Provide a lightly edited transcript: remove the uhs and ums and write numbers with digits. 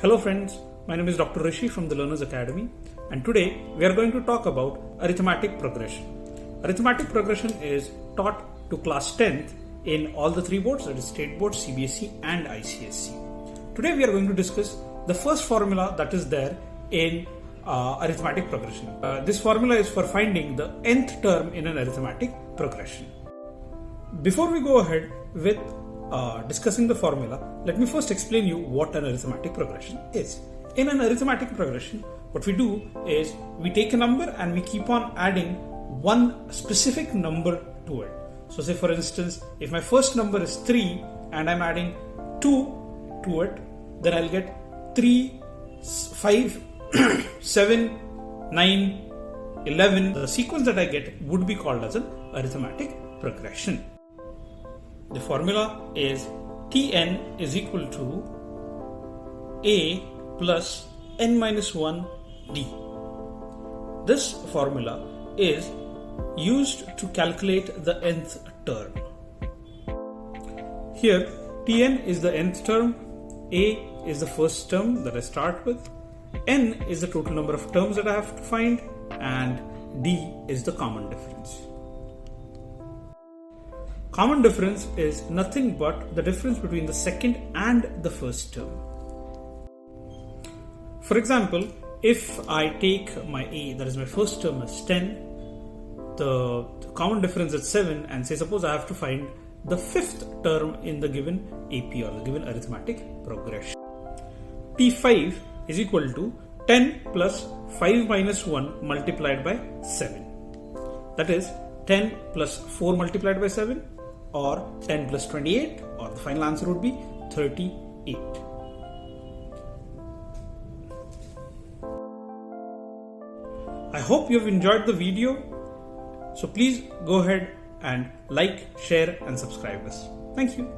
Hello friends, my name is Dr. Rishi from the Learners Academy, and today we are going to talk about arithmetic progression. Arithmetic progression is taught to class 10th in all the three boards, that is state board, CBSE and ICSE. Today we are going to discuss the first formula that is there in arithmetic progression. This formula is for finding the nth term in an arithmetic progression. Before we go ahead with discussing the formula, let me first explain you what an arithmetic progression is. In an arithmetic progression, what we do is we take a number and we keep on adding one specific number to it. So say for instance, if my first number is 3 and I'm adding 2 to it, then I'll get 3, 5, 7, 9, 11. The sequence that I get would be called as an arithmetic progression. The formula is Tn is equal to A plus n minus 1 D. This formula is used to calculate the nth term. Here Tn is the nth term, A is the first term that I start with, n is the total number of terms that I have to find, and D is the common difference. Common difference is nothing but the difference between the second and the first term. For example, if I take my A, that is my first term, as 10, the common difference is 7, and say suppose I have to find the fifth term in the given AP or the given arithmetic progression. T5 is equal to 10 plus 5 minus 1 multiplied by 7. That is 10 plus 4 multiplied by 7, or 10 plus 28, or the final answer would be 38. I hope you have enjoyed the video. So please go ahead and like, share and subscribe us. Thank you.